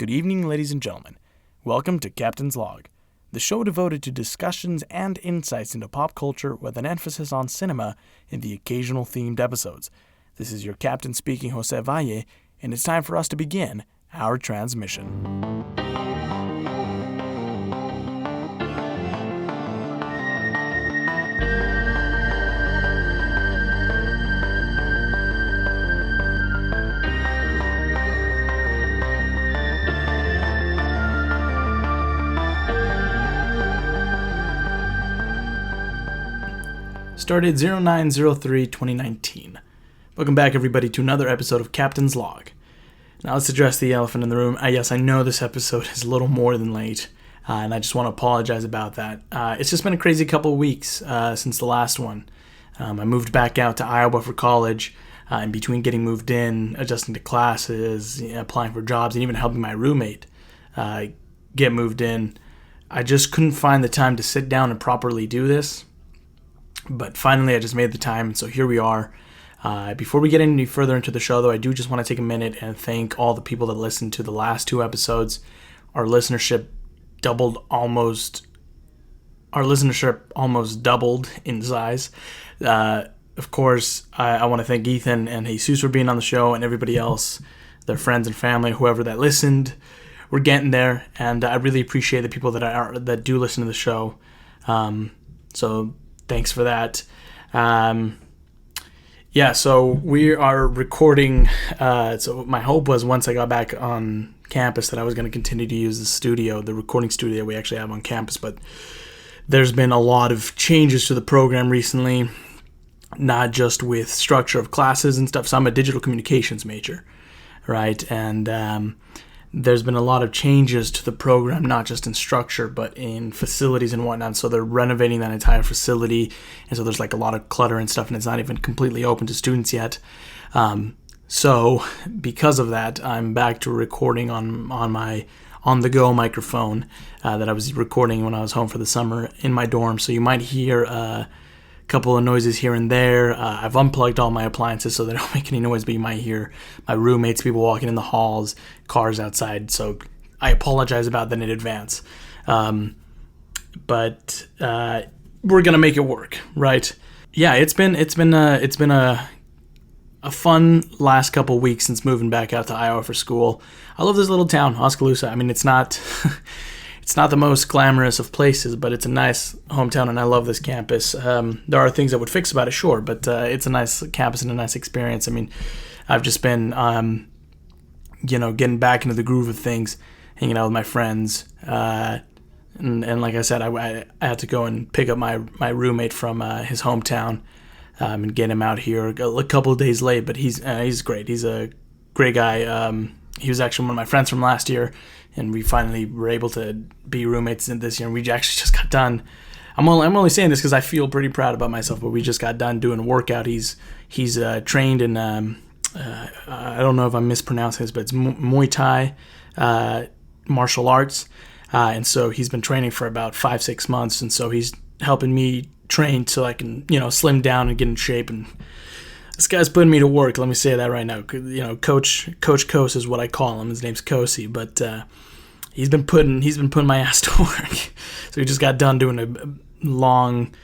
Good evening, ladies and gentlemen. Welcome to Captain's Log, the show devoted to discussions and insights into pop culture with an emphasis on cinema in the occasional themed episodes. This is your captain speaking, Jose Valle, and it's time for us to begin our transmission. Started 09/03/2019. Welcome back, everybody, to another episode of Captain's Log. Now let's address the elephant in the room. Yes, I know this episode is a little more than late, and I just want to apologize about that. It's just been a crazy couple of weeks since the last one. I moved back out to Iowa for college, and between getting moved in, adjusting to classes, applying for jobs, and even helping my roommate get moved in, I just couldn't find the time to sit down and properly do this. But finally, I just made the time, and so here we are. Before we get any further into the show, though, I do just want to take a minute and thank all the people that listened to the last two episodes. Our listenership almost doubled in size. Of course, I want to thank Ethan and Jesus for being on the show, and everybody else, their friends and family, whoever that listened. We're getting there, and I really appreciate the people that do listen to the show. So thanks for that. So we are recording. So my hope was once I got back on campus that I was going to continue to use the recording studio we actually have on campus. But there's been a lot of changes to the program recently, not just with structure of classes and stuff. So I'm a digital communications major, right? And there's been a lot of changes to the program, not just in structure, but in facilities and whatnot. So they're renovating that entire facility, and so there's like a lot of clutter and stuff, and it's not even completely open to students yet. So because of that, I'm back to recording on my on-the-go microphone that I was recording when I was home for the summer in my dorm. So you might hear a couple of noises here and there. I've unplugged all my appliances so they don't make any noise, but you might hear my roommates, people walking in the halls, cars outside. So I apologize about that in advance. But we're gonna make it work, right? Yeah, it's been a fun last couple weeks since moving back out to Iowa for school. I love this little town, Oskaloosa. I mean, it's not it's not the most glamorous of places, but it's a nice hometown, and I love this campus. There are things I would fix about it, sure, but it's a nice campus and a nice experience. I mean, I've just been, getting back into the groove of things, hanging out with my friends, and like I said, I had to go and pick up my roommate from his hometown and get him out here a couple of days late, but he's great. He's a great guy. He was actually one of my friends from last year, and we finally were able to be roommates in this year. And we actually just got done. I'm only saying this because I feel pretty proud about myself, but we just got done doing a workout. He's trained in I don't know if I'm mispronouncing this, but it's Muay Thai martial arts, and so he's been training for about 5-6 months, and so he's helping me train so I can slim down and get in shape. And this guy's putting me to work. Let me say that right now. Coach Kos is what I call him. His name's Kosi, but he's been putting my ass to work. So we just got done doing a long,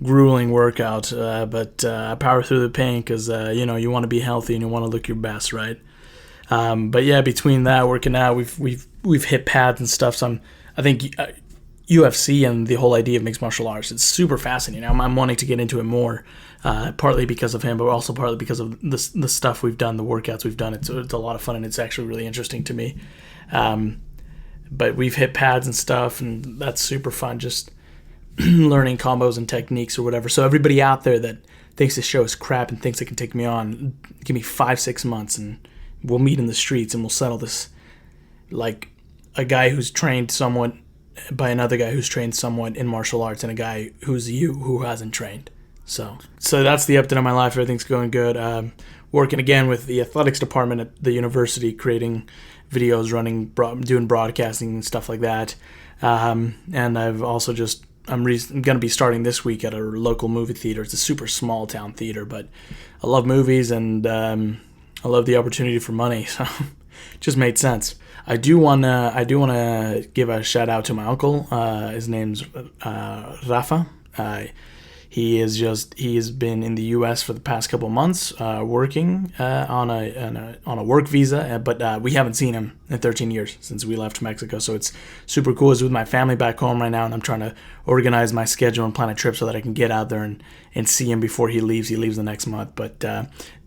grueling workout, but I power through the pain because you want to be healthy and you want to look your best, right? But yeah, between that, working out, we've hit pads and stuff. So I think UFC and the whole idea of mixed martial arts, it's super fascinating. I'm wanting to get into it more, partly because of him, but also partly because of the stuff we've done, the workouts we've done. It's a lot of fun, and it's actually really interesting to me. But we've hit pads and stuff, and that's super fun, just learning combos and techniques or whatever. So everybody out there that thinks this show is crap and thinks it can take me on, give me 5-6 months, and we'll meet in the streets, and we'll settle this like a guy who's trained somewhat by another guy who's trained somewhat in martial arts, and a guy who hasn't trained. So that's the update on my life. Everything's going good. Working again with the athletics department at the university, creating videos, doing broadcasting and stuff like that. And I've also I'm going to be starting this week at a local movie theater. It's a super small town theater, but I love movies, and I love the opportunity for money, so it just made sense. I do wanna give a shout out to my uncle. His name's Rafa. He has been in the U.S. for the past couple of months, working on a work visa, but we haven't seen him in 13 years since we left Mexico. So it's super cool. He's with my family back home right now, and I'm trying to organize my schedule and plan a trip so that I can get out there and see him before he leaves. He leaves the next month. But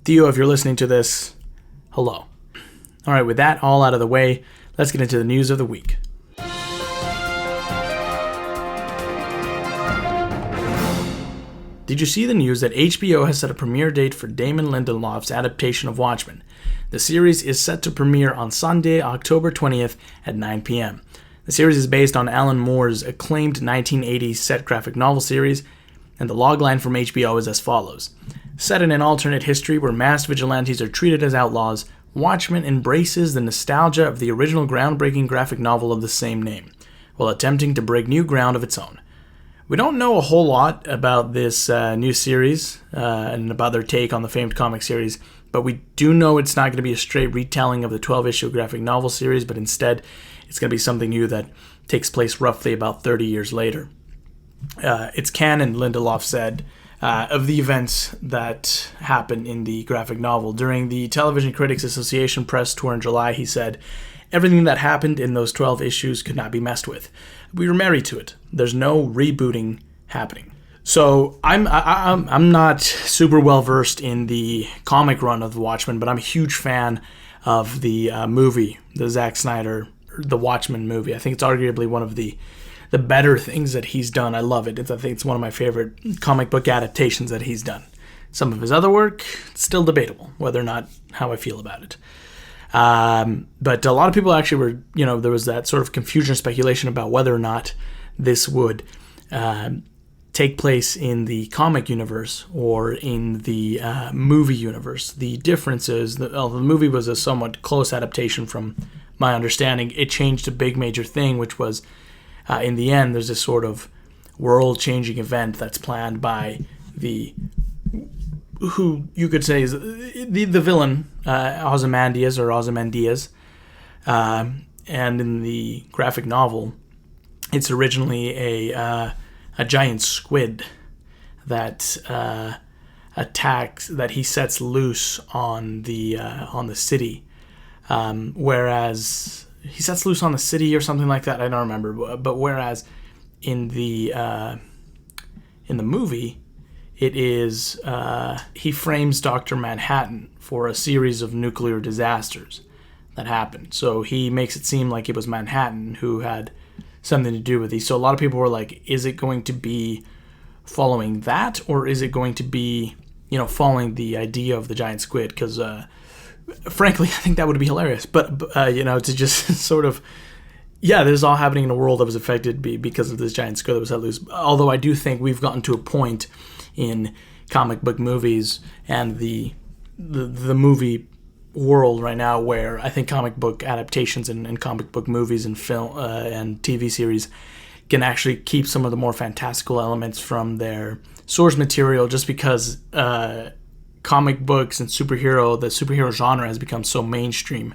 Theo, if you're listening to this, hello. All right, with that all out of the way, let's get into the news of the week. Did you see the news that HBO has set a premiere date for Damon Lindelof's adaptation of Watchmen? The series is set to premiere on Sunday, October 20th at 9 p.m. The series is based on Alan Moore's acclaimed 1980s set graphic novel series, and the logline from HBO is as follows. Set in an alternate history where masked vigilantes are treated as outlaws, Watchmen embraces the nostalgia of the original groundbreaking graphic novel of the same name, while attempting to break new ground of its own. We don't know a whole lot about this new series and about their take on the famed comic series, but we do know it's not going to be a straight retelling of the 12-issue graphic novel series, but instead it's going to be something new that takes place roughly about 30 years later. It's canon, Lindelof said, of the events that happen in the graphic novel. During the Television Critics Association press tour in July, he said, "Everything that happened in those 12 issues could not be messed with. We were married to it. There's no rebooting happening." So I'm not super well versed in the comic run of The Watchmen, but I'm a huge fan of the movie, the Zack Snyder, The Watchmen movie. I think it's arguably one of the better things that he's done. I love it. I think it's one of my favorite comic book adaptations that he's done. Some of his other work, it's still debatable whether or not how I feel about it. But a lot of people actually were, there was that sort of confusion, speculation about whether or not this would take place in the comic universe or in the movie universe. The difference is that the movie was a somewhat close adaptation from my understanding. It changed a big major thing, which was in the end, there's this sort of world-changing event that's planned by who you could say is the villain, Ozymandias. And in the graphic novel, it's originally a giant squid that attacks, that he sets loose on the city. Whereas he sets loose on the city or something like that, I don't remember. But whereas in the movie, it is he frames Dr. Manhattan for a series of nuclear disasters that happened. So he makes it seem like it was Manhattan who had something to do with these. So a lot of people were like, is it going to be following that, or is it going to be, following the idea of the giant squid? Because frankly, I think that would be hilarious. But to just sort of, this is all happening in a world that was affected because of this giant squid that was let loose. Although I do think we've gotten to a point in comic book movies and the movie world right now where I think comic book adaptations and comic book movies and film and TV series can actually keep some of the more fantastical elements from their source material, just because comic books and the superhero genre has become so mainstream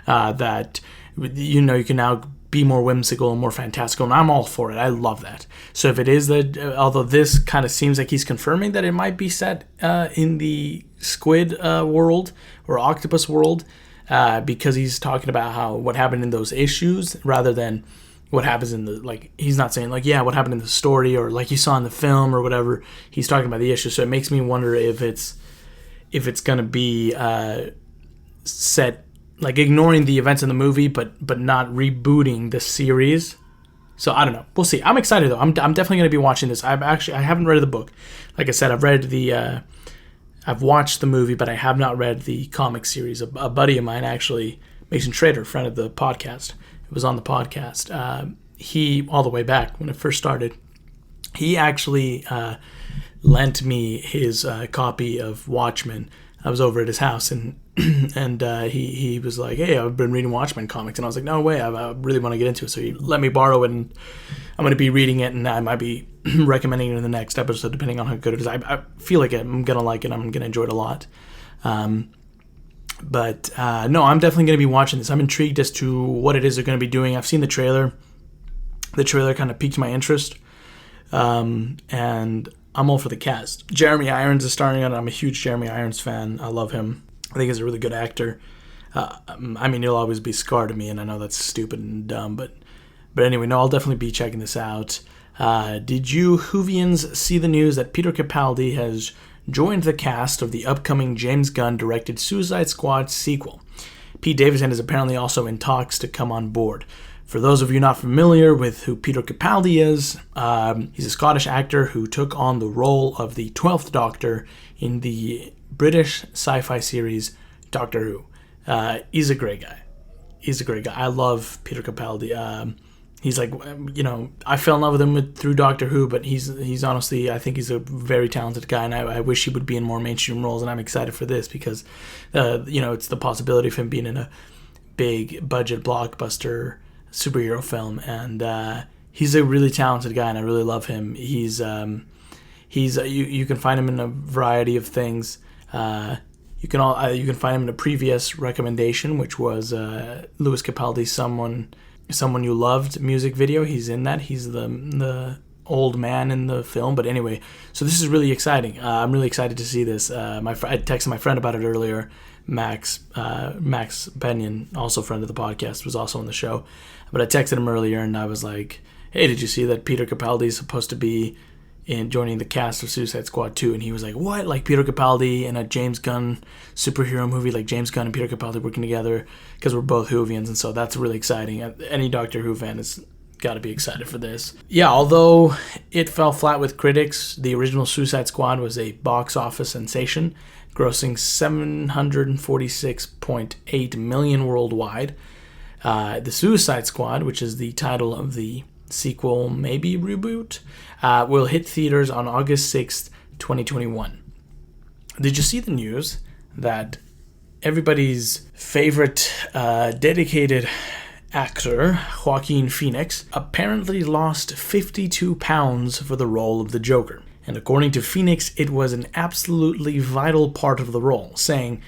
that you can now be more whimsical and more fantastical, and I'm all for it. I love that. So if it is although this kind of seems like he's confirming that it might be set in the squid world or octopus world, because he's talking about what happened in those issues rather than what happens in he's not saying what happened in the story or like you saw in the film or whatever. He's talking about the issue. So it makes me wonder if it's going to be set, ignoring the events in the movie, but not rebooting the series. So I don't know. We'll see. I'm excited though. I'm definitely going to be watching this. I haven't read the book. Like I said, I've watched the movie, but I have not read the comic series. A buddy of mine, actually, Mason Schrader, friend of the podcast, was on the podcast. He, all the way back when it first started, he actually lent me his copy of Watchmen. I was over at his house, and he was like, "Hey, I've been reading Watchmen comics," and I was like, "No way, I really want to get into it." So he let me borrow it, and I'm going to be reading it, and I might be recommending it in the next episode, depending on how good it is. I feel like I'm going to like it. I'm going to enjoy it a lot. But no, I'm definitely going to be watching this. I'm intrigued as to what it is they're going to be doing. I've seen the trailer. The trailer kind of piqued my interest. And I'm all for the cast. Jeremy Irons is starring on it. I'm a huge Jeremy Irons fan. I love him. I think he's a really good actor. I mean, he'll always be Scar to me, and I know that's stupid and dumb, but anyway, no, I'll definitely be checking this out. Did you Whovians see the news that Peter Capaldi has joined the cast of the upcoming James Gunn-directed Suicide Squad sequel? Pete Davidson is apparently also in talks to come on board. For those of you not familiar with who Peter Capaldi is, he's a Scottish actor who took on the role of the 12th Doctor in the British sci-fi series Doctor Who. He's a great guy. I love Peter Capaldi. He's like, I fell in love with him through Doctor Who, but he's honestly, I think he's a very talented guy, and I wish he would be in more mainstream roles, and I'm excited for this because, it's the possibility of him being in a big budget blockbuster superhero film, and he's a really talented guy, and I really love him. You can find him in a variety of things. You can find him in a previous recommendation, which was Lewis Capaldi's Someone You Loved music video. He's in that. He's the old man in the film. But anyway, so this is really exciting. I'm really excited to see this. I texted my friend about it earlier. Max Benyon, also friend of the podcast, was also on the show. But I texted him earlier and I was like, hey, did you see that Peter Capaldi is supposed to be in joining the cast of Suicide Squad 2? And he was like, what? Like Peter Capaldi in a James Gunn superhero movie, like James Gunn and Peter Capaldi working together, because we're both Whovians, and so that's really exciting. Any Doctor Who fan has got to be excited for this. Yeah, although it fell flat with critics, the original Suicide Squad was a box office sensation, grossing $746.8 million worldwide. The Suicide Squad, which is the title of the sequel, maybe reboot, will hit theaters on August 6th, 2021. Did you see the news that everybody's favorite dedicated actor, Joaquin Phoenix, apparently lost 52 pounds for the role of the Joker? And according to Phoenix, it was an absolutely vital part of the role, saying,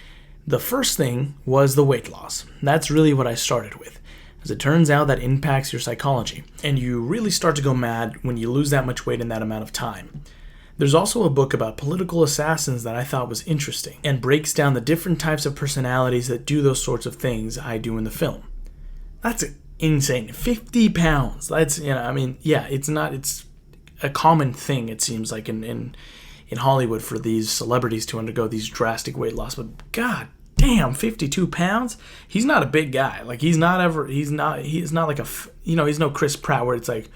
the first thing was the weight loss. That's really what I started with. As it turns out, that impacts your psychology, and you really start to go mad when you lose that much weight in that amount of time. There's also a book about political assassins that I thought was interesting, and breaks down the different types of personalities that do those sorts of things I do in the film. That's insane. 50 pounds. That's, it's a common thing, it seems like, in Hollywood for these celebrities to undergo these drastic weight loss, but god damn, 52 pounds? He's not a big guy. Like, he's not like he's no Chris Pratt where it's like,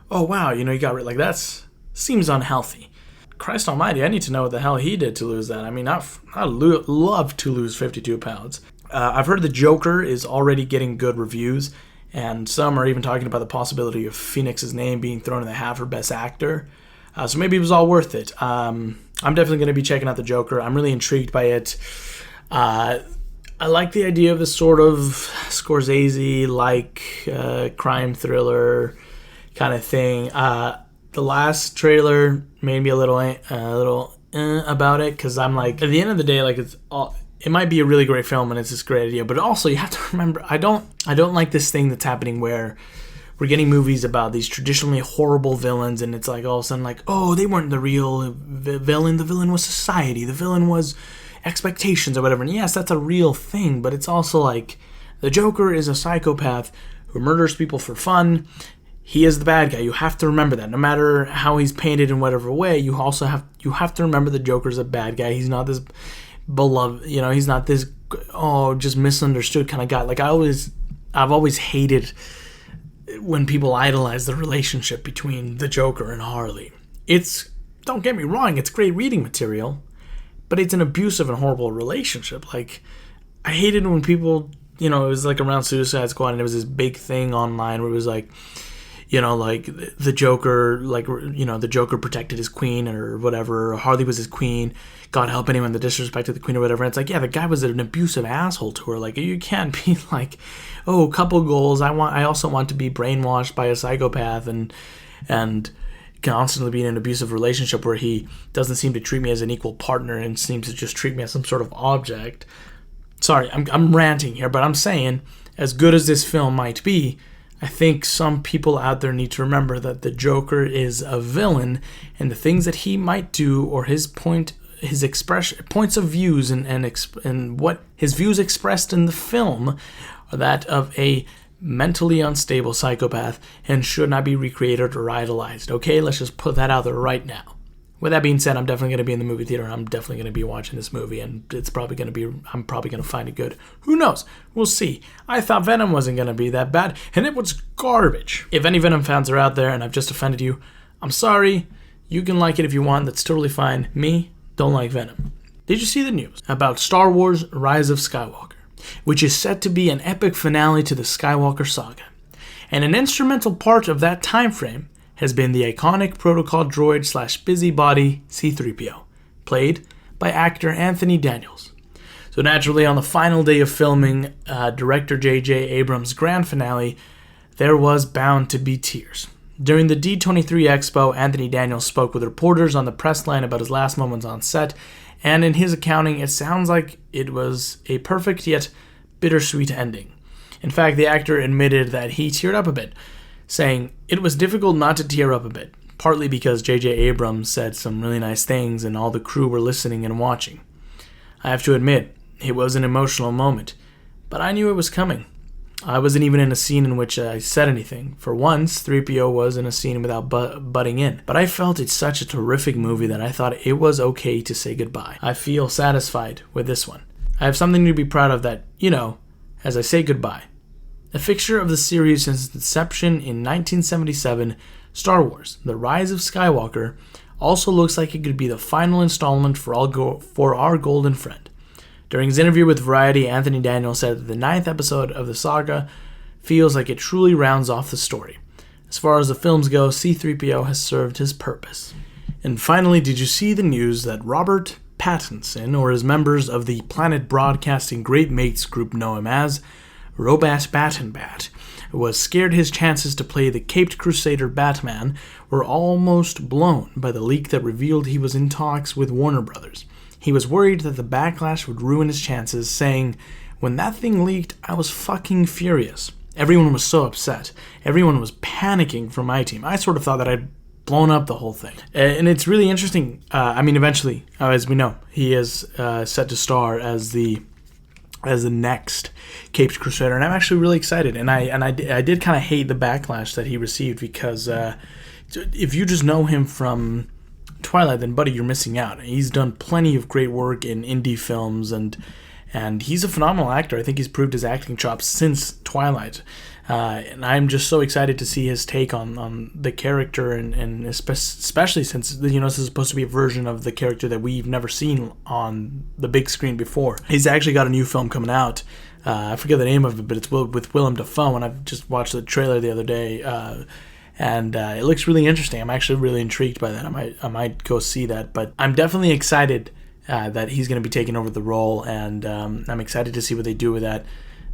oh wow, he got rid. Like, that's seems unhealthy. Christ almighty, I need to know what the hell he did to lose that. I mean, I'd love to lose 52 pounds. I've heard the Joker is already getting good reviews, and some are even talking about the possibility of Phoenix's name being thrown in the hat for Best Actor. So maybe it was all worth it. I'm definitely going to be checking out the Joker. I'm really intrigued by it. I like the idea of this sort of Scorsese-like crime thriller kind of thing. The last trailer made me a little about it, because I'm like, at the end of the day, like, it might be a really great film and it's this great idea, but also you have to remember, I don't like this thing that's happening where we're getting movies about these traditionally horrible villains, and it's like all of a sudden like, oh, they weren't the real villain. The villain was society. The villain was expectations or whatever. And yes, that's a real thing, but it's also like the Joker is a psychopath who murders people for fun. He is the bad guy. You have to remember that. No matter how he's painted in whatever way, you have to remember the Joker's a bad guy. He's not this beloved, he's not this just misunderstood kind of guy. Like, I've always hated when people idolize the relationship between the Joker and Harley. Don't get me wrong, it's great reading material, but it's an abusive and horrible relationship. Like, I hated when people, it was like around Suicide Squad, and it was this big thing online where it was like, like the Joker, the Joker protected his queen or whatever, or Harley was his queen, God help anyone that disrespected the queen or whatever. And it's like, yeah, the guy was an abusive asshole to her. Like, you can't be like, oh, couple goals. I also want to be brainwashed by a psychopath and constantly be in an abusive relationship where he doesn't seem to treat me as an equal partner and seems to just treat me as some sort of object. Sorry, I'm ranting here, but I'm saying, as good as this film might be, I think some people out there need to remember that the Joker is a villain, and the things that he might do, or his points of views, and what his views expressed in the film, are that of a mentally unstable psychopath and should not be recreated or idolized. Okay, let's just put that out there right now. With that being said, I'm definitely going to be in the movie theater. I'm definitely going to be watching this movie, and I'm probably going to find it good. Who knows? We'll see. I thought Venom wasn't going to be that bad, and it was garbage. If any Venom fans are out there and I've just offended you, I'm sorry. You can like it if you want. That's totally fine. Me, don't like Venom. Did you see the news about Star Wars Rise of Skywalker, which is set to be an epic finale to the Skywalker saga? And an instrumental part of that time frame has been the iconic protocol droid / busybody C-3PO, played by actor Anthony Daniels. So naturally, on the final day of filming director J.J. Abrams' grand finale, there was bound to be tears. During the D23 Expo, Anthony Daniels spoke with reporters on the press line about his last moments on set, and in his accounting, it sounds like it was a perfect yet bittersweet ending. In fact, the actor admitted that he teared up a bit, saying, "It was difficult not to tear up a bit, partly because J.J. Abrams said some really nice things and all the crew were listening and watching. I have to admit, it was an emotional moment, but I knew it was coming. I wasn't even in a scene in which I said anything. For once, 3PO was in a scene without butting in. But I felt it's such a terrific movie that I thought it was okay to say goodbye. I feel satisfied with this one. I have something to be proud of that, as I say goodbye." A fixture of the series since its inception in 1977, Star Wars: The Rise of Skywalker also looks like it could be the final installment for our golden friend. During his interview with Variety, Anthony Daniels said that the 9th episode of the saga feels like it truly rounds off the story. As far as the films go, C-3PO has served his purpose. And finally, did you see the news that Robert Pattinson, or as members of the Planet Broadcasting Great Mates group know him as, Robert Battenbat, was scared his chances to play the Caped Crusader Batman were almost blown by the leak that revealed he was in talks with Warner Brothers. He was worried that the backlash would ruin his chances, saying, "When that thing leaked, I was fucking furious. Everyone was so upset. Everyone was panicking for my team. I sort of thought that I'd blown up the whole thing." And it's really interesting. Eventually, as we know, he is set to star as the next Caped Crusader, and I'm actually really excited. And I did kind of hate the backlash that he received, because if you just know him from Twilight, then buddy, you're missing out. He's done plenty of great work in indie films, and he's a phenomenal actor. I think he's proved his acting chops since Twilight, and I'm just so excited to see his take on the character, and especially since this is supposed to be a version of the character that we've never seen on the big screen before. He's actually got a new film coming out. I forget the name of it, but it's with Willem Dafoe, and I've just watched the trailer the other day, and it looks really interesting. I'm actually really intrigued by that. I might go see that, but I'm definitely excited that he's going to be taking over the role, and I'm excited to see what they do with that.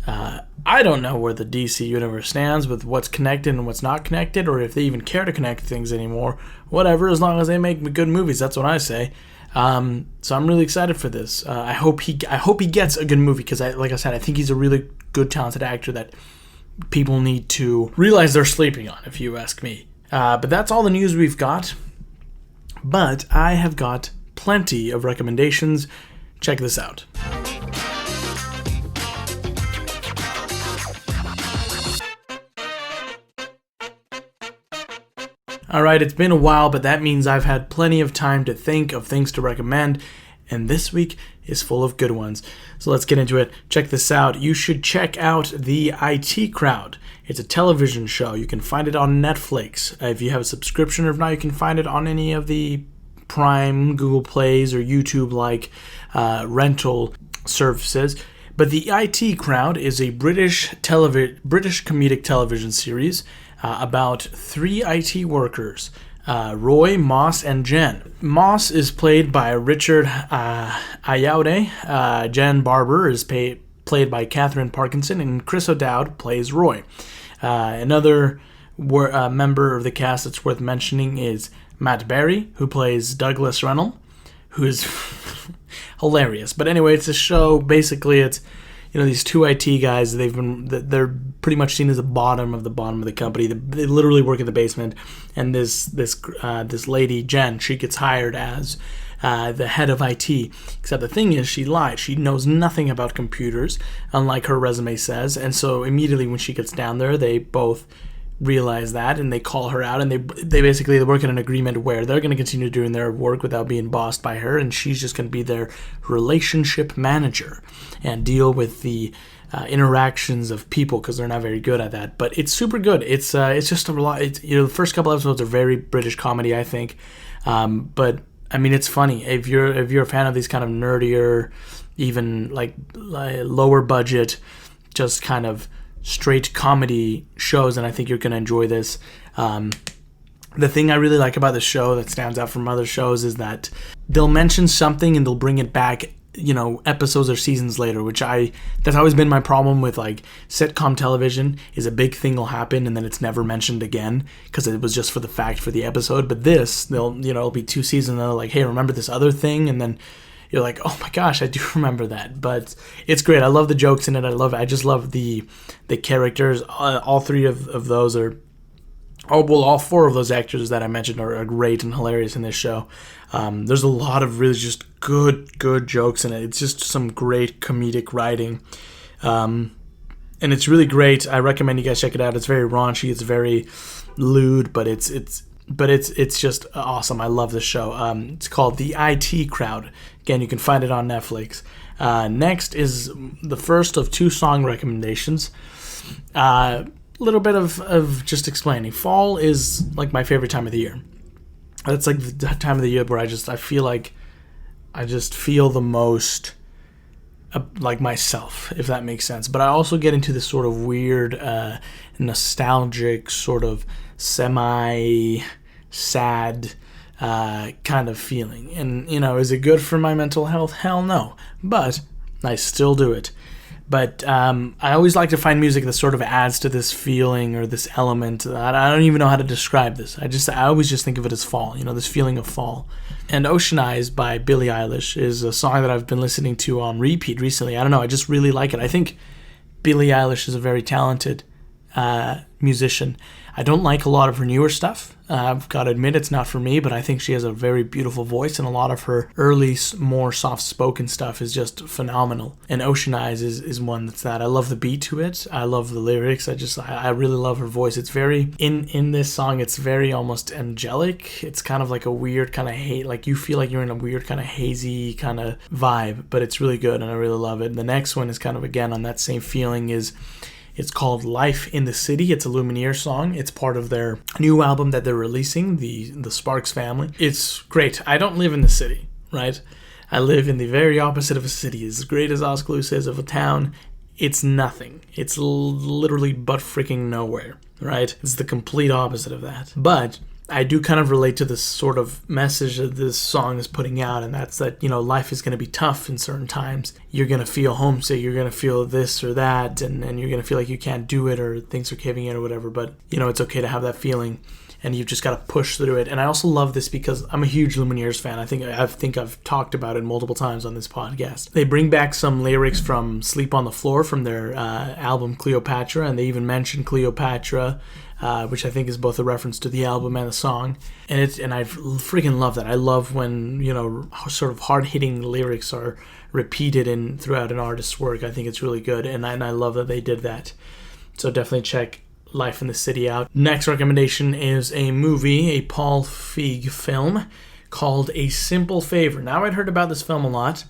I don't know where the DC universe stands with what's connected and what's not connected, or if they even care to connect things anymore. Whatever, as long as they make good movies, that's what I say. So I'm really excited for this. I hope he gets a good movie, because like I said, I think he's a really good, talented actor that people need to realize they're sleeping on, if you ask me. But that's all the news we've got. But I have got plenty of recommendations. Check this out. Alright, it's been a while, but that means I've had plenty of time to think of things to recommend, and this week is full of good ones. So let's get into it. Check this out. You should check out The IT Crowd. It's a television show. You can find it on Netflix. If you have a subscription, or if not, you can find it on any of the Prime, Google Plays, or YouTube-like rental services. But The IT Crowd is a British comedic television series about 3 IT workers, Roy, Moss, and Jen. Moss is played by Richard Ayoade. Jen Barber is played by Catherine Parkinson, and Chris O'Dowd plays Roy. Another member of the cast that's worth mentioning is Matt Berry, who plays Douglas Reynolds, who is hilarious. But anyway, it's a show. Basically, it's these two IT guys. They're pretty much seen as the bottom of the company. They literally work in the basement. And this lady Jen, she gets hired as the head of IT. Except the thing is, she lied. She knows nothing about computers, unlike her resume says. And so immediately when she gets down there, they both realize that, and they call her out, and they basically work in an agreement where they're going to continue doing their work without being bossed by her, and she's just going to be their relationship manager and deal with the interactions of people, because they're not very good at that. But it's super good. It's just a lot. The first couple episodes are very British comedy, I think, but I mean, it's funny if you're a fan of these kind of nerdier, even like lower budget, just kind of straight comedy shows, and I think you're going to enjoy this. The thing I really like about the show that stands out from other shows is that they'll mention something and they'll bring it back, episodes or seasons later, that's always been my problem with like sitcom television, is a big thing will happen and then it's never mentioned again because it was just for the episode. But this, it'll be 2 seasons and they're like, hey, remember this other thing? And then you're like, oh my gosh, I do remember that. But it's great. I love the jokes in it. I just love the characters. All 3 of those are, all 4 of those actors that I mentioned are great and hilarious in this show. There's a lot of really just good jokes in it. It's just some great comedic writing. And it's really great. I recommend you guys check it out. It's very raunchy. It's very lewd, but it's just awesome. I love this show. It's called The IT Crowd. Again, you can find it on Netflix. Next is the first of 2 song recommendations. A little bit of just explaining. Fall is like my favorite time of the year. It's like the time of the year where I feel like I just feel the most like myself, if that makes sense. But I also get into this sort of weird, nostalgic, sort of semi-sad kind of feeling. And, is it good for my mental health? Hell no. But I still do it. But I always like to find music that sort of adds to this feeling or this element. I don't even know how to describe this. I always just think of it as fall, this feeling of fall. And Ocean Eyes by Billie Eilish is a song that I've been listening to on repeat recently. I don't know, I just really like it. I think Billie Eilish is a very talented musician. I don't like a lot of her newer stuff. I've got to admit it's not for me, but I think she has a very beautiful voice, and a lot of her early, more soft-spoken stuff is just phenomenal. And Ocean Eyes is one that's that. I love the beat to it. I love the lyrics. I really love her voice. It's very, in this song, it's very almost angelic. It's kind of like a weird kind of like you feel like you're in a weird kind of hazy kind of vibe, but it's really good, and I really love it. And the next one is kind of, again, on that same feeling It's called Life in the City. It's a Lumineer song. It's part of their new album that they're releasing, the Sparks family. It's great. I don't live in the city, right? I live in the very opposite of a city. As great as Oskaloo says of a town, it's nothing. It's literally butt freaking nowhere, right? It's the complete opposite of that. But I do kind of relate to this sort of message that this song is putting out, and that's that, life is going to be tough in certain times. You're going to feel homesick, you're going to feel this or that, and you're going to feel like you can't do it or things are caving in or whatever, but, it's okay to have that feeling, and you've just got to push through it. And I also love this because I'm a huge Lumineers fan. I think I've talked about it multiple times on this podcast. They bring back some lyrics from Sleep on the Floor from their album Cleopatra, and they even mention Cleopatra, which I think is both a reference to the album and the song. And I freaking love that. I love when, sort of hard-hitting lyrics are repeated throughout an artist's work. I think it's really good, and I love that they did that. So definitely check Life in the City out. Next recommendation is a movie, a Paul Feig film called A Simple Favor. Now, I'd heard about this film a lot,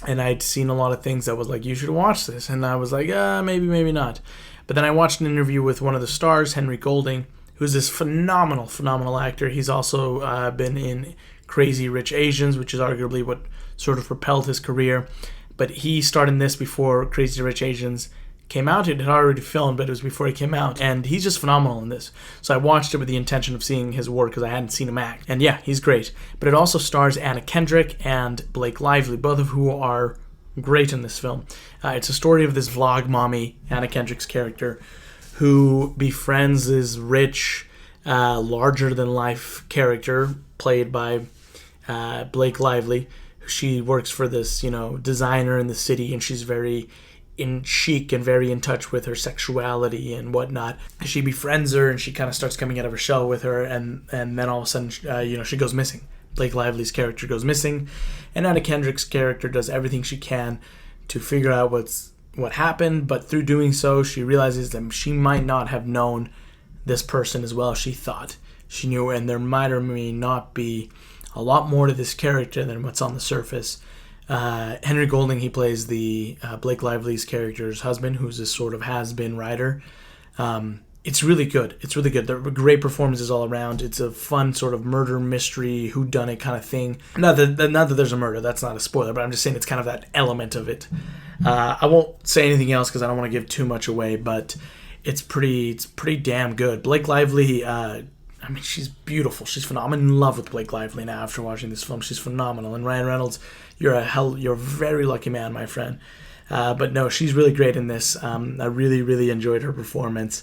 and I'd seen a lot of things that was like, you should watch this. And I was like, maybe not. But then I watched an interview with one of the stars, Henry Golding, who's this phenomenal actor. He's also been in Crazy Rich Asians, which is arguably what sort of propelled his career. But he starred in this before Crazy Rich Asians came out. It had already filmed, but it was before he came out. And he's just phenomenal in this. So I watched it with the intention of seeing his work because I hadn't seen him act. And yeah, he's great. But it also stars Anna Kendrick and Blake Lively, both of who are great in this film. It's a story of this vlog mommy, Anna Kendrick's character, who befriends this rich, larger-than-life character played by Blake Lively, She works for this, designer in the city, and she's very in chic and very in touch with her sexuality and whatnot. She befriends her, and she kind of starts coming out of her shell with her, and then all of a sudden, she goes missing. Blake Lively's character goes missing, and Anna Kendrick's character does everything she can to figure out what happened, but through doing so, she realizes that she might not have known this person as well as she thought she knew, and there might or may not be a lot more to this character than what's on the surface. Henry Golding, he plays the Blake Lively's character's husband, who's this sort of has-been writer. It's really good. It's really good. There are great performances all around. It's a fun sort of murder mystery, whodunit kind of thing. Not that there's a murder. That's not a spoiler, but I'm just saying it's kind of that element of it. I won't say anything else because I don't want to give too much away, but it's pretty damn good. Blake Lively, she's beautiful. She's phenomenal. I'm in love with Blake Lively now after watching this film. She's phenomenal. And Ryan Reynolds, you're a very lucky man, my friend. But no, she's really great in this. I really, really enjoyed her performance.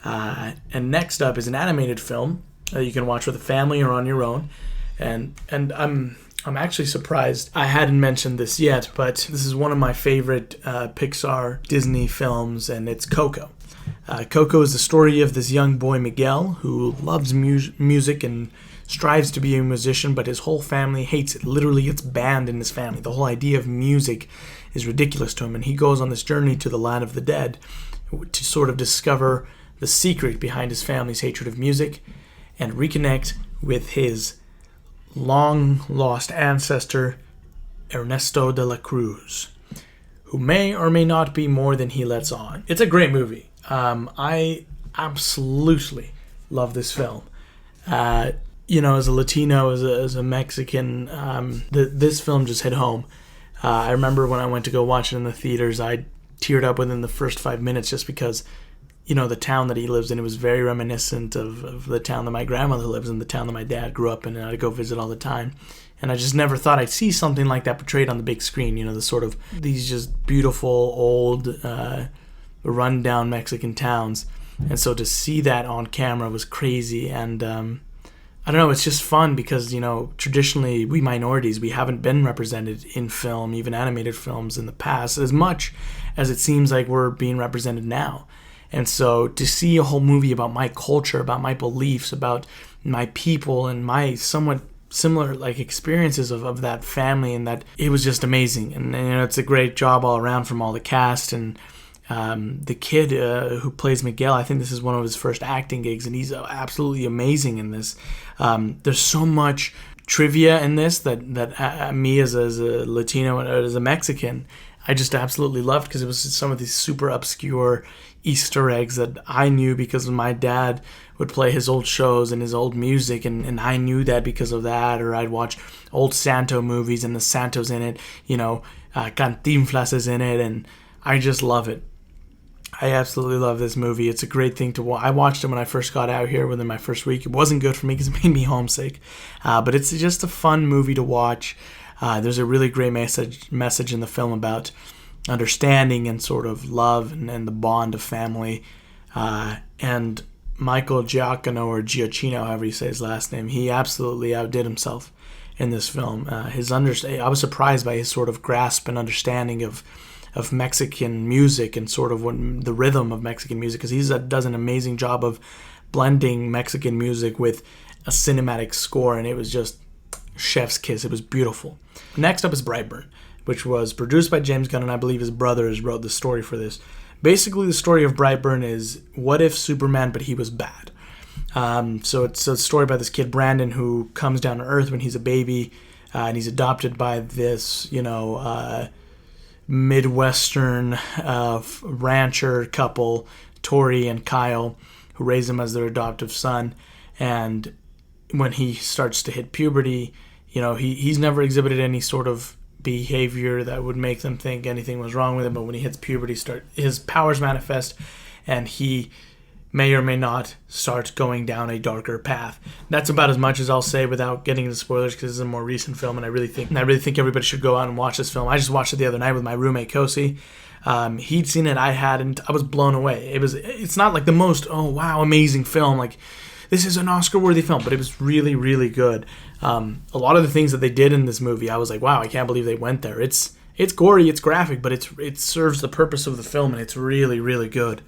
And next up is an animated film that you can watch with a family or on your own. And I'm actually surprised I hadn't mentioned this yet, but this is one of my favorite Pixar Disney films, and it's Coco. Coco is the story of this young boy, Miguel, who loves music and strives to be a musician, but his whole family hates it. Literally, it's banned in his family. The whole idea of music is ridiculous to him, and he goes on this journey to the land of the dead to sort of discover the secret behind his family's hatred of music and reconnect with his long-lost ancestor, Ernesto de la Cruz, who may or may not be more than he lets on. It's a great movie. I absolutely love this film. As a Latino, as a Mexican, this film just hit home. I remember when I went to go watch it in the theaters, I teared up within the first 5 minutes just because, the town that he lives in, it was very reminiscent of the town that my grandmother lives in, the town that my dad grew up in, and I'd go visit all the time. And I just never thought I'd see something like that portrayed on the big screen, the sort of these just beautiful, old, run-down Mexican towns. And so to see that on camera was crazy. And I don't know, it's just fun because, traditionally we minorities, we haven't been represented in film, even animated films in the past, as much as it seems like we're being represented now. And so to see a whole movie about my culture, about my beliefs, about my people, and my somewhat similar experiences of that family, and that it was just amazing. And it's a great job all around from all the cast. And the kid who plays Miguel, I think this is one of his first acting gigs, and he's absolutely amazing in this. There's so much trivia in this that me as a Latino and as a Mexican, I just absolutely loved, because it was some of these super obscure Easter eggs that I knew because my dad would play his old shows and his old music, and I knew that because of that. Or I'd watch old Santo movies, and the Santo's in it, Cantinflas is in it, and I just love it. I absolutely love this movie. It's a great thing to watch. I watched it when I first got out here within my first week. It wasn't good for me because it made me homesick, but it's just a fun movie to watch. There's a really great message in the film about understanding and sort of love and the bond of family. And Michael Giacchino, or Giacchino, however you say his last name, he absolutely outdid himself in this film. I was surprised by his sort of grasp and understanding of Mexican music and sort of the rhythm of Mexican music, because he does an amazing job of blending Mexican music with a cinematic score, and it was just chef's kiss. It was beautiful. Next up is Brightburn, which was produced by James Gunn, and I believe his brother wrote the story for this. Basically, the story of Brightburn is, what if Superman, but he was bad? So it's a story about this kid, Brandon, who comes down to Earth when he's a baby, and he's adopted by this, Midwestern rancher couple, Tori and Kyle, who raise him as their adoptive son. And when he starts to hit puberty, he's never exhibited any sort of behavior that would make them think anything was wrong with him. But when he hits puberty, his powers manifest, and he may or may not start going down a darker path. That's about as much as I'll say without getting into spoilers, because this is a more recent film, and I really think everybody should go out and watch this film. I just watched it the other night with my roommate Kosi. He'd seen it, I hadn't. I was blown away. It's not like the most amazing film, like this is an Oscar-worthy film, but it was really, really good. A lot of the things that they did in this movie, I was like, wow, I can't believe they went there. It's gory, it's graphic, but it serves the purpose of the film, and it's really, really good.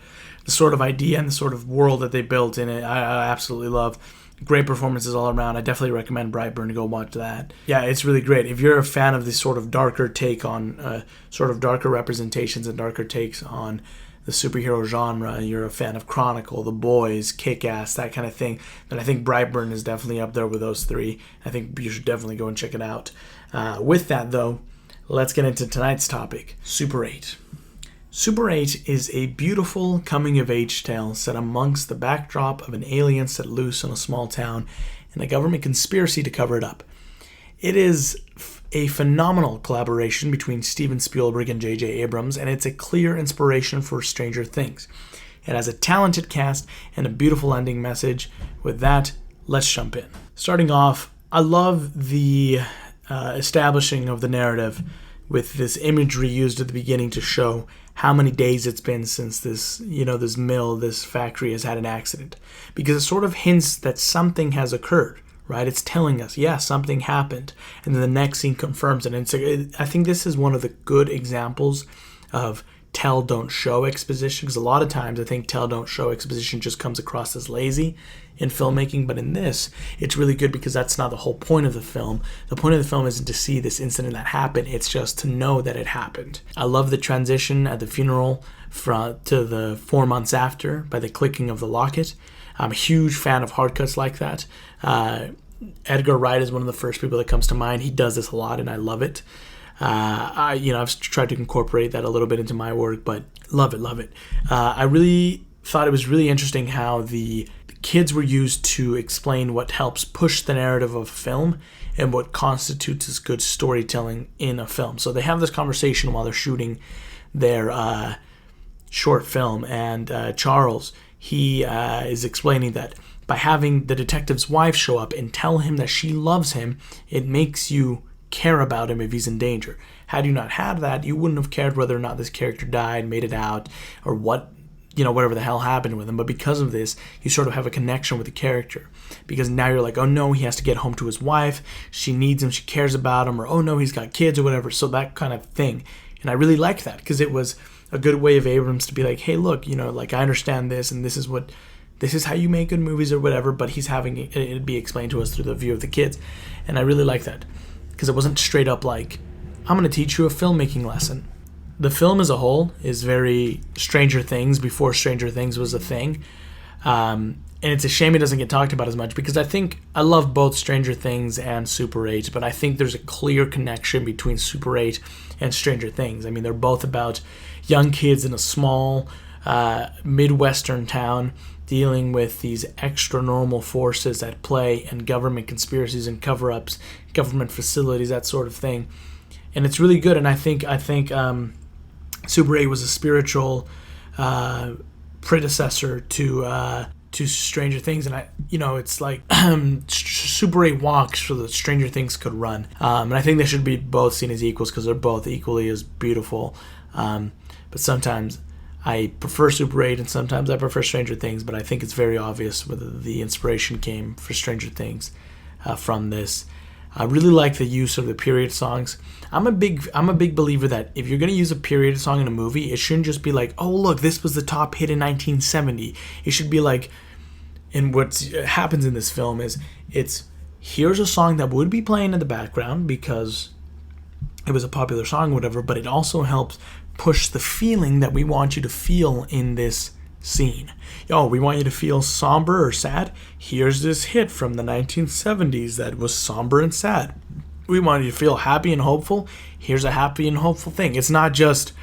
The sort of idea and the sort of world that they built in it, I absolutely love. Great performances all around. I definitely recommend Brightburn to go watch that. Yeah, it's really great. If you're a fan of this sort of darker take on, sort of darker representations and darker takes on the superhero genre, you're a fan of Chronicle, The Boys, Kick-Ass, that kind of thing, then I think Brightburn is definitely up there with those three. I think you should definitely go and check it out. With that, though, let's get into tonight's topic, Super 8. Super 8 is a beautiful coming-of-age tale set amongst the backdrop of an alien set loose in a small town and a government conspiracy to cover it up. It is a phenomenal collaboration between Steven Spielberg and J.J. Abrams, and it's a clear inspiration for Stranger Things. It has a talented cast and a beautiful ending message. With that, let's jump in. Starting off, I love the establishing of the narrative with this imagery used at the beginning to show how many days it's been since this mill, this factory has had an accident. Because it sort of hints that something has occurred, right? It's telling us, yeah, something happened. And then the next scene confirms it. And I think this is one of the good examples of tell, don't show exposition. Because a lot of times I think tell, don't show exposition just comes across as lazy in filmmaking. But in this, it's really good because that's not the whole point of the film. The point of the film isn't to see this incident that happened. It's just to know that it happened. I love the transition at the funeral to the 4 months after by the clicking of the locket. I'm a huge fan of hard cuts like that. Edgar Wright is one of the first people that comes to mind. He does this a lot, and I love it. I've tried to incorporate that a little bit into my work, but love it. I really thought it was really interesting how the kids were used to explain what helps push the narrative of a film and what constitutes as good storytelling in a film. So they have this conversation while they're shooting their short film, and Charles, he is explaining that by having the detective's wife show up and tell him that she loves him, it makes you care about him if he's in danger. Had you not had that, you wouldn't have cared whether or not this character died, made it out, or whatever the hell happened with him. But because of this, you sort of have a connection with the character. Because now you're like, oh no, he has to get home to his wife, she needs him, she cares about him, or oh no, he's got kids or whatever. So that kind of thing. And I really liked that because it was a good way of Abrams to be like, hey, look, I understand this, and this is how you make good movies or whatever, but he's having it be explained to us through the view of the kids. And I really like that. Because it wasn't straight up like, I'm going to teach you a filmmaking lesson. The film as a whole is very Stranger Things before Stranger Things was a thing. And it's a shame it doesn't get talked about as much because I love both Stranger Things and Super 8, but I think there's a clear connection between Super 8 and Stranger Things. I mean, they're both about young kids in a small Midwestern town dealing with these extra normal forces at play and government conspiracies and cover-ups, government facilities, that sort of thing. And it's really good. And I think Super 8 was a spiritual predecessor to Stranger Things. And it's like Super 8 walks so that Stranger Things could run. And I think they should be both seen as equals because they're both equally as beautiful. But sometimes I prefer Super 8 and sometimes I prefer Stranger Things, but I think it's very obvious whether the inspiration came for Stranger Things from this. I really like the use of the period songs. I'm a big believer that if you're going to use a period song in a movie, it shouldn't just be like, oh look, this was the top hit in 1970. It should be like, and what happens in this film is here's a song that would be playing in the background because it was a popular song or whatever, but it also helps push the feeling that we want you to feel in this scene. We want you to feel somber or sad. Here's this hit from the 1970s that was somber and sad. We want you to feel happy and hopeful. Here's a happy and hopeful thing. It's not just,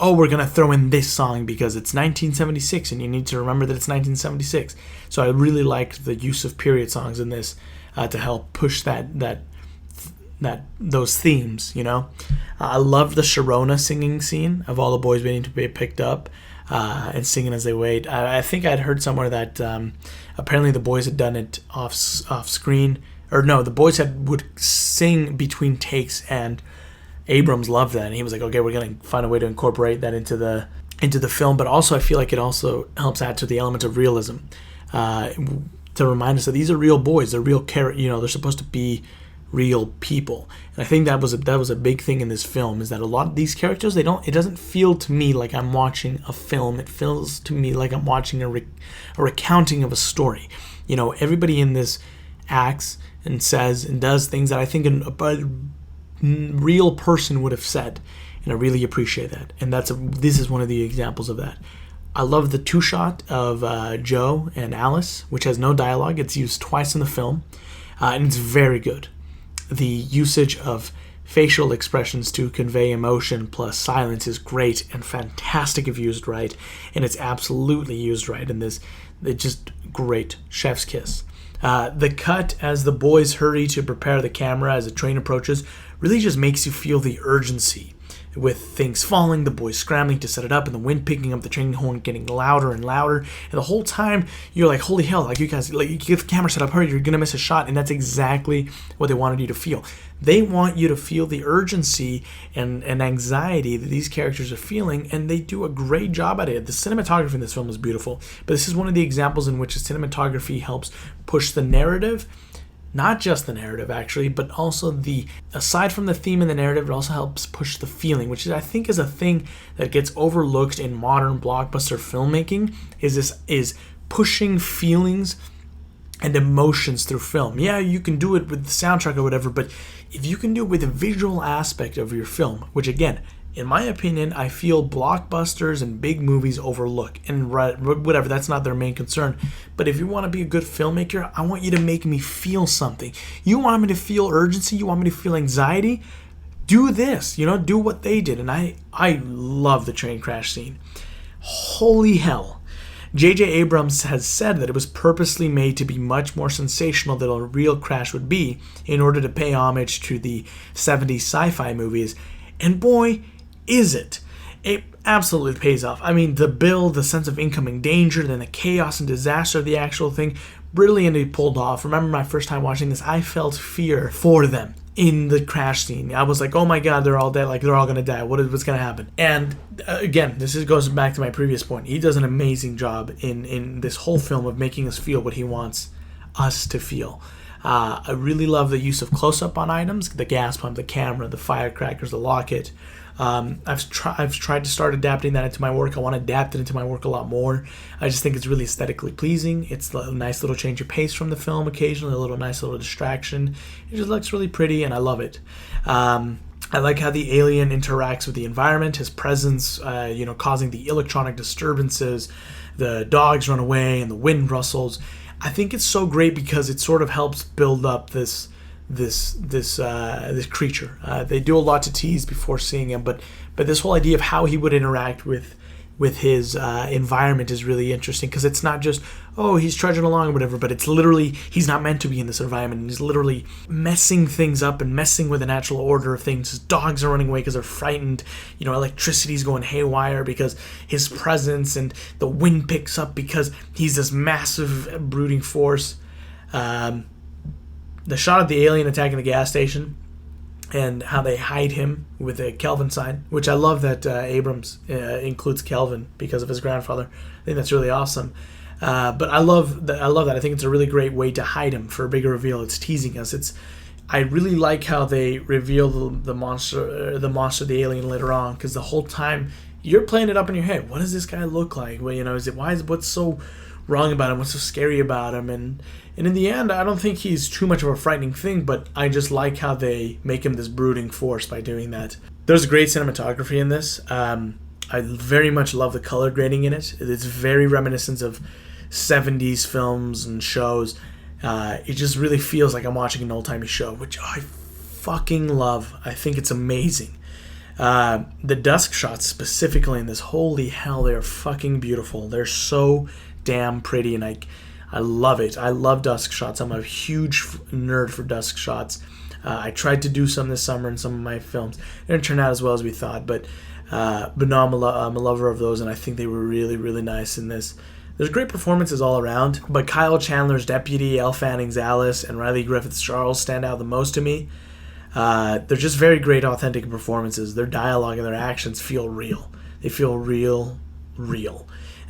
we're going to throw in this song because it's 1976 and you need to remember that it's 1976. So I really liked the use of period songs in this to help push those themes, I love the Sharona singing scene of all the boys waiting to be picked up and singing as they wait. I think I'd heard somewhere that apparently the boys had done it off screen, or no, the boys would sing between takes, and Abrams loved that, and he was like, okay, we're gonna find a way to incorporate that into the film. But also I feel like it also helps add to the element of realism. to remind us that these are real boys. They're real they're supposed to be real people. And I think that was a big thing in this film, is that a lot of these characters, it doesn't feel to me like I'm watching a film. It feels to me like I'm watching a recounting of a story. Everybody in this acts and says and does things that I think a real person would have said, and I really appreciate that. And this is one of the examples of that. I love the two-shot of Joe and Alice, which has no dialogue. It's used twice in the film, and it's very good. The usage of facial expressions to convey emotion plus silence is great and fantastic if used right, and it's absolutely used right in this. It's just great. Chef's kiss. The cut as the boys hurry to prepare the camera as the train approaches really just makes you feel the urgency. With things falling, the boys scrambling to set it up, and the wind picking up, the train horn getting louder and louder. And the whole time, you're like, holy hell, like you guys, like, you get the camera set up, hurry, you're going to miss a shot. And that's exactly what they wanted you to feel. They want you to feel the urgency and anxiety that these characters are feeling, and they do a great job at it. The cinematography in this film is beautiful, but this is one of the examples in which the cinematography helps push the narrative. Not just the narrative, actually, but also aside from the theme and the narrative, it also helps push the feeling, which I think is a thing that gets overlooked in modern blockbuster filmmaking, is pushing feelings and emotions through film. Yeah, you can do it with the soundtrack or whatever, but if you can do it with the visual aspect of your film, which again, in my opinion, I feel blockbusters and big movies overlook. And whatever, that's not their main concern. But if you want to be a good filmmaker, I want you to make me feel something. You want me to feel urgency? You want me to feel anxiety? Do this, do what they did. And I love the train crash scene. Holy hell. J.J. Abrams has said that it was purposely made to be much more sensational than a real crash would be in order to pay homage to the 70s sci-fi movies. And boy, is it. It absolutely pays off. I mean, the build, the sense of incoming danger, then the chaos and disaster of the actual thing, brilliantly pulled off. Remember my first time watching this, I felt fear for them in the crash scene. I was like, oh my god, they're all dead, like they're all going to die. What's going to happen? And again, goes back to my previous point. He does an amazing job in this whole film of making us feel what he wants us to feel. I really love the use of close-up on items, the gas pump, the camera, the firecrackers, the locket. I've tried to start adapting that into my work. I want to adapt it into my work a lot more. I just think it's really aesthetically pleasing. It's a nice little change of pace from the film occasionally, a nice little distraction. It just looks really pretty, and I love it. I like how the alien interacts with the environment, his presence, causing the electronic disturbances, the dogs run away, and the wind rustles. I think it's so great because it sort of helps build up this creature. They do a lot to tease before seeing him, but this whole idea of how he would interact with his environment is really interesting, because it's not just, oh, he's trudging along or whatever, but it's literally, he's not meant to be in this environment, and he's literally messing things up and messing with the natural order of things. His dogs are running away because they're frightened. Electricity's going haywire because his presence, and the wind picks up because he's this massive brooding force. The shot of the alien attacking the gas station and how they hide him with a Kelvin sign, which I love that Abrams includes Kelvin because of his grandfather. I think that's really awesome. But I love that. I think it's a really great way to hide him for a bigger reveal. It's teasing us. I really like how they reveal the monster, the alien later on, because the whole time you're playing it up in your head. What does this guy look like? Well, what's so wrong about him? What's so scary about him? And in the end, I don't think he's too much of a frightening thing, but I just like how they make him this brooding force by doing that. There's great cinematography in this. I very much love the color grading in it. It's very reminiscent of 70s films and shows. It just really feels like I'm watching an old-timey show, which I fucking love. I think it's amazing. The dusk shots specifically in this, holy hell, they're fucking beautiful. They're so damn pretty, and I love it. I love dusk shots. I'm a huge nerd for dusk shots. I tried to do some this summer in some of my films. They didn't turn out as well as we thought, but no, I'm a lover of those, and I think they were really, really nice in this. There's great performances all around, but Kyle Chandler's deputy, Elle Fanning's Alice, and Riley Griffith's Charles stand out the most to me. They're just very great, authentic performances. Their dialogue and their actions feel real. They feel real.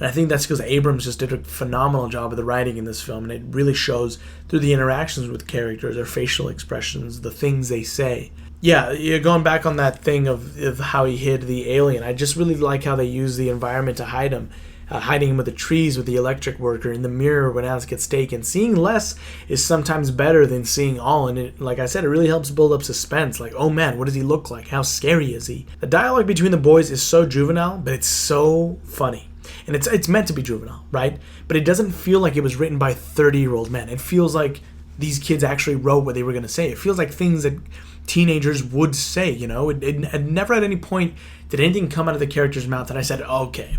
And I think that's because Abrams just did a phenomenal job of the writing in this film, and it really shows through the interactions with characters, their facial expressions, the things they say. Yeah, going back on that thing of how he hid the alien, I just really like how they use the environment to hide him. Hiding him with the trees, with the electric worker, in the mirror when Alice gets taken. Seeing less is sometimes better than seeing all, and it, like I said, it really helps build up suspense. Like, oh man, what does he look like? How scary is he? The dialogue between the boys is so juvenile, but it's so funny. And it's meant to be juvenile, right? But it doesn't feel like it was written by 30-year-old men. It feels like these kids actually wrote what they were going to say. It feels like things that teenagers would say, you know? It never at any point did anything come out of the character's mouth that I said, okay,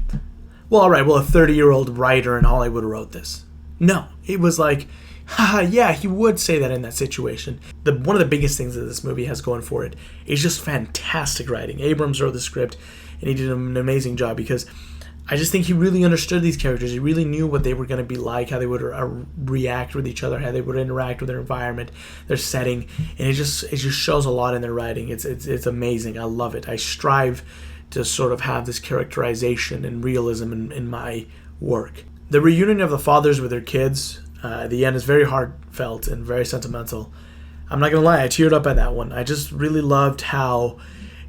well, all right, well, a 30-year-old writer in Hollywood wrote this. No, it was like, haha, yeah, he would say that in that situation. One of the biggest things that this movie has going for it is just fantastic writing. Abrams wrote the script, and he did an amazing job because I just think he really understood these characters. He really knew what they were going to be like, how they would react with each other, how they would interact with their environment, their setting, and it just shows a lot in their writing. It's amazing. I love it. I strive to sort of have this characterization and realism in my work. The reunion of the fathers with their kids at the end is very heartfelt and very sentimental. I'm not going to lie, I teared up at that one. I just really loved how,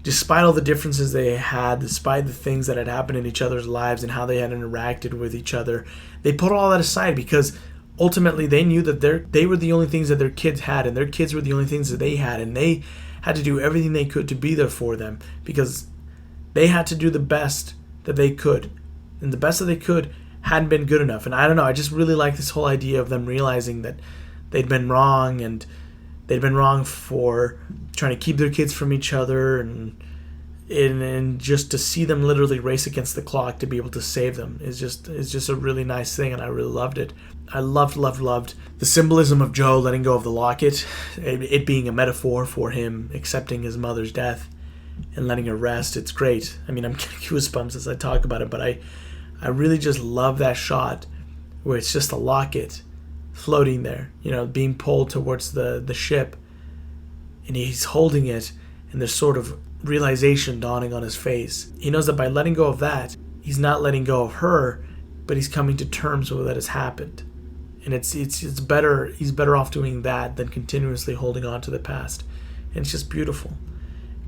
despite all the differences they had, despite the things that had happened in each other's lives and how they had interacted with each other, they put all that aside because ultimately they knew that they were the only things that their kids had, and their kids were the only things that they had, and they had to do everything they could to be there for them because they had to do the best that they could. And the best that they could hadn't been good enough. And I don't know, I just really like this whole idea of them realizing that they'd been wrong, and they'd been wrong for trying to keep their kids from each other, and just to see them literally race against the clock to be able to save them is just a really nice thing, and I really loved it. I loved the symbolism of Joe letting go of the locket, it being a metaphor for him accepting his mother's death and letting her rest. It's great. I mean, I'm getting goosebumps as I talk about it, but I really just love that shot where it's just a locket floating there, you know, being pulled towards the ship, and he's holding it, and there's sort of realization dawning on his face. He knows that by letting go of that, he's not letting go of her, but he's coming to terms with what has happened. And it's better, he's better off doing that than continuously holding on to the past. And it's just beautiful.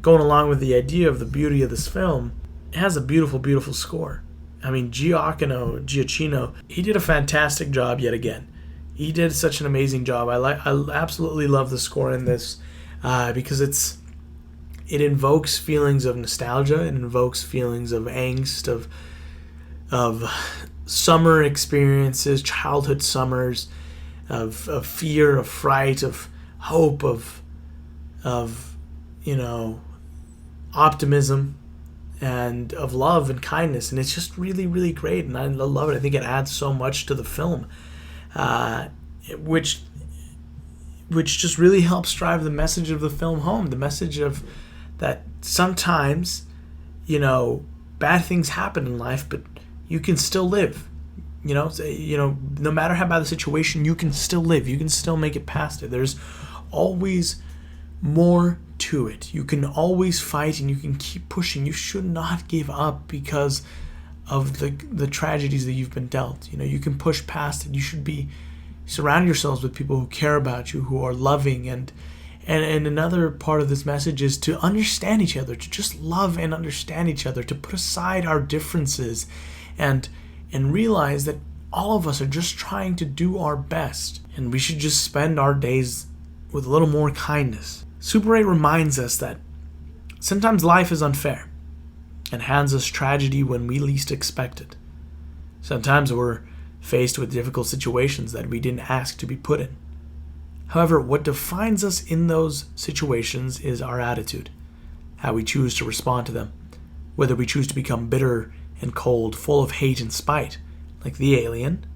Going along with the idea of the beauty of this film, it has a beautiful, beautiful score. I mean, Giacchino, he did a fantastic job yet again. He did such an amazing job. I absolutely love the score in this because it invokes feelings of nostalgia. It invokes feelings of angst, of summer experiences, childhood summers, of fear, of fright, of hope, of you know, optimism, and of love and kindness. And it's just really, really great, and I love it. I think it adds so much to the film, which just really helps drive the message of the film home. The message of that sometimes, you know, bad things happen in life, but you can still live. You know, no matter how bad the situation, you can still live. You can still make it past it. There's always more to it. You can always fight, and you can keep pushing. You should not give up because of the tragedies that you've been dealt. You know, you can push past it. You should be surround yourselves with people who care about you, who are loving, and another part of this message is to understand each other, to just love and understand each other, to put aside our differences and realize that all of us are just trying to do our best, and we should just spend our days with a little more kindness. Super 8 reminds us that sometimes life is unfair and hands us tragedy when we least expect it. Sometimes we're faced with difficult situations that we didn't ask to be put in. However, what defines us in those situations is our attitude, how we choose to respond to them, whether we choose to become bitter and cold, full of hate and spite, like the alien,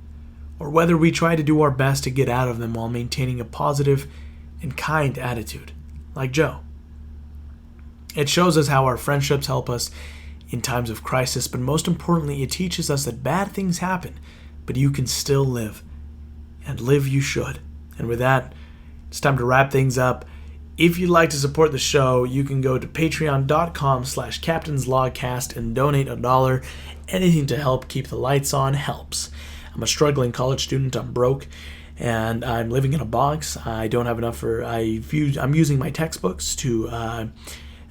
or whether we try to do our best to get out of them while maintaining a positive and kind attitude, like Joe. It shows us how our friendships help us in times of crisis, but most importantly, it teaches us that bad things happen, but you can still live, and live you should. And with that, it's time to wrap things up. If you'd like to support the show, you can go to patreon.com/captainslogcast and donate $1. Anything to help keep the lights on helps. I'm a struggling college student. I'm broke, and I'm living in a box. I don't have enough I'm using my textbooks to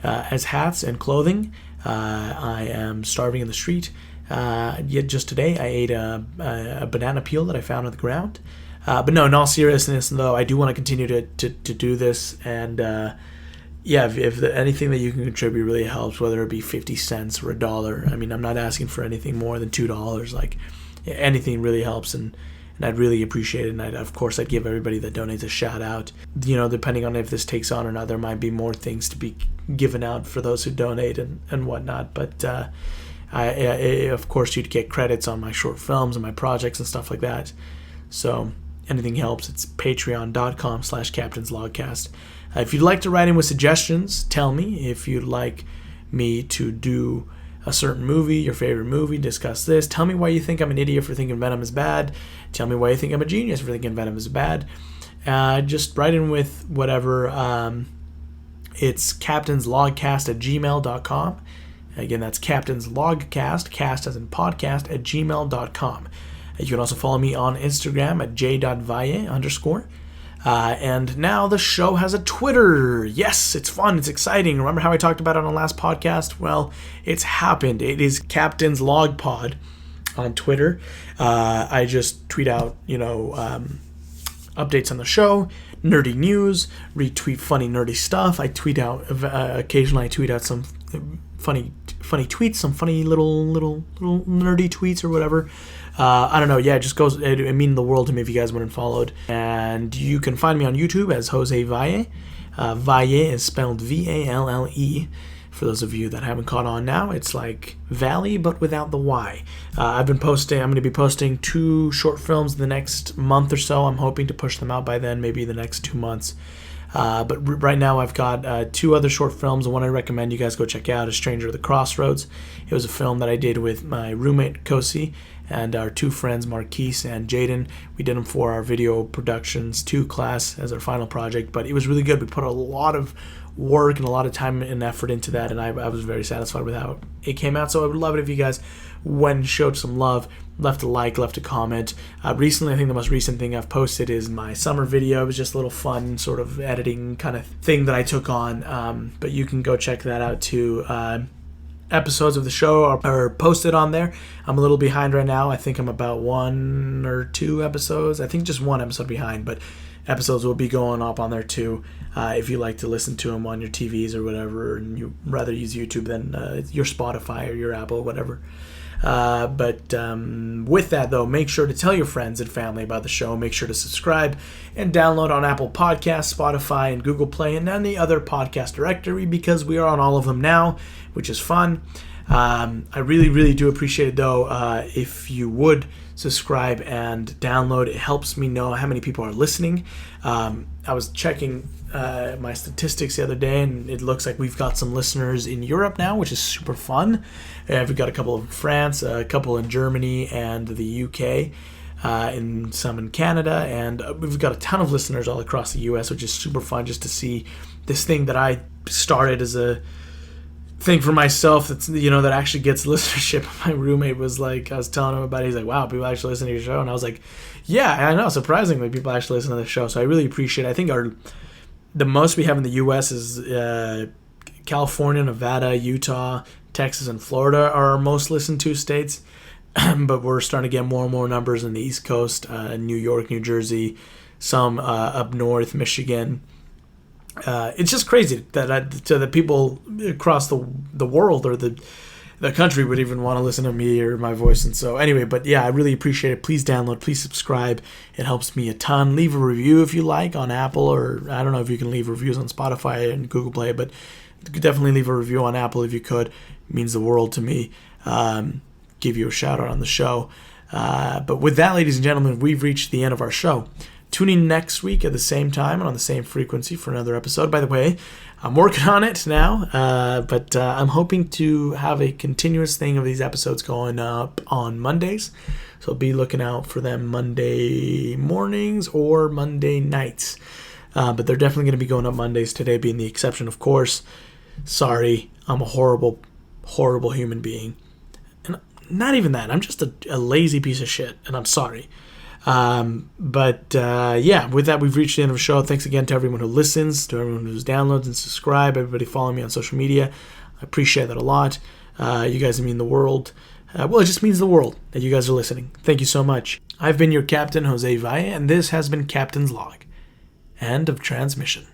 as hats and clothing. I am starving in the street. Yet just today, I ate a banana peel that I found on the ground. But no, in all seriousness, though, I do want to continue to do this. And if anything that you can contribute really helps, whether it be 50 cents or $1. I mean, I'm not asking for anything more than $2. Like, anything really helps, and I'd really appreciate it. And of course, I'd give everybody that donates a shout out. Depending on if this takes on or not, there might be more things to be given out for those who donate and whatnot. But of course, you'd get credits on my short films and my projects and stuff like that. So anything helps. It's patreon.com/captainslogcast. If you'd like to write in with suggestions, tell me. If you'd like me to do a certain movie, your favorite movie, discuss this. Tell me why you think I'm an idiot for thinking Venom is bad. Tell me why you think I'm a genius for thinking Venom is bad. Just write in with whatever. It's captainslogcast@gmail.com. Again, that's captainslogcast, cast as in podcast, @gmail.com. You can also follow me on Instagram at j.valle_. And now the show has a Twitter. Yes, it's fun. It's exciting. Remember how I talked about it on the last podcast? Well, it's happened. It is Captain's Log Pod on Twitter. I just tweet out, updates on the show, nerdy news, retweet funny nerdy stuff. I tweet out occasionally. I tweet out some funny tweets, some funny little nerdy tweets or whatever. I don't know. Yeah, it just goes. It means the world to me if you guys weren't followed. And you can find me on YouTube as Jose Valle. Valle is spelled Valle. For those of you that haven't caught on now, it's like Valley but without the Y. I'm going to be posting 2 short films in the next month or so. I'm hoping to push them out by then, maybe the next 2 months. But right now I've got 2 other short films. The one I recommend you guys go check out is Stranger at the Crossroads. It was a film that I did with my roommate Kosi and our 2 friends Marquise and Jaden. We did them for our video productions 2 class as our final project, but it was really good. We put a lot of work and a lot of time and effort into that, and I was very satisfied with how it came out. So I would love it if you guys went and showed some love, left a like, left a comment. Recently, I think the most recent thing I've posted is my summer video. It was just a little fun sort of editing kind of thing that I took on, but you can go check that out too. Episodes of the show are posted on there. I'm a little behind right now. I think I'm about 1 or 2 episodes. I think just 1 episode behind, but episodes will be going up on there too. If you like to listen to them on your TVs or whatever, and you rather use YouTube than your Spotify or your Apple, whatever. But with that, though, make sure to tell your friends and family about the show. Make sure to subscribe and download on Apple Podcasts, Spotify, and Google Play, and any other podcast directory, because we are on all of them now, which is fun. I really, really do appreciate it, though, if you would subscribe and download. It helps me know how many people are listening. I was checking my statistics the other day, and it looks like we've got some listeners in Europe now, which is super fun. We've got a couple in France, a couple in Germany and the UK, and some in Canada, and we've got a ton of listeners all across the US, which is super fun just to see this thing that I started as a thing for myself that's that actually gets listenership. My roommate was like, I was telling him about it, he's like, wow, people actually listen to your show, and I was like, yeah, I know, surprisingly people actually listen to the show. So I really appreciate it. I think the most we have in the US is California, Nevada, Utah, Texas, and Florida are our most listened to states. But we're starting to get more and more numbers in the East Coast, New York, New Jersey, some up north, Michigan. It's just crazy that to the people across the world or the country would even want to listen to me or my voice. And so anyway, but yeah, I really appreciate it. Please download, please subscribe. It helps me a ton. Leave a review if you like on Apple, or I don't know if you can leave reviews on Spotify and Google Play, but definitely leave a review on Apple if you could. It means the world to me. Give you a shout out on the show. But with that, ladies and gentlemen, we've reached the end of our show. Tune in next week at the same time and on the same frequency for another episode. By the way, I'm working on it now, but I'm hoping to have a continuous thing of these episodes going up on Mondays. So be looking out for them Monday mornings or Monday nights. But they're definitely going to be going up Mondays, today being the exception, of course. Sorry, I'm a horrible, horrible human being. And not even that. I'm just a lazy piece of shit, and I'm sorry. Yeah, with that, we've reached the end of the show. Thanks again to everyone who listens, to everyone who downloads and subscribe, everybody following me on social media. I appreciate that a lot. You guys mean the world. Well, it just means the world that you guys are listening. Thank you so much. I've been your captain, Jose Valle, and this has been Captain's Log. End of transmission.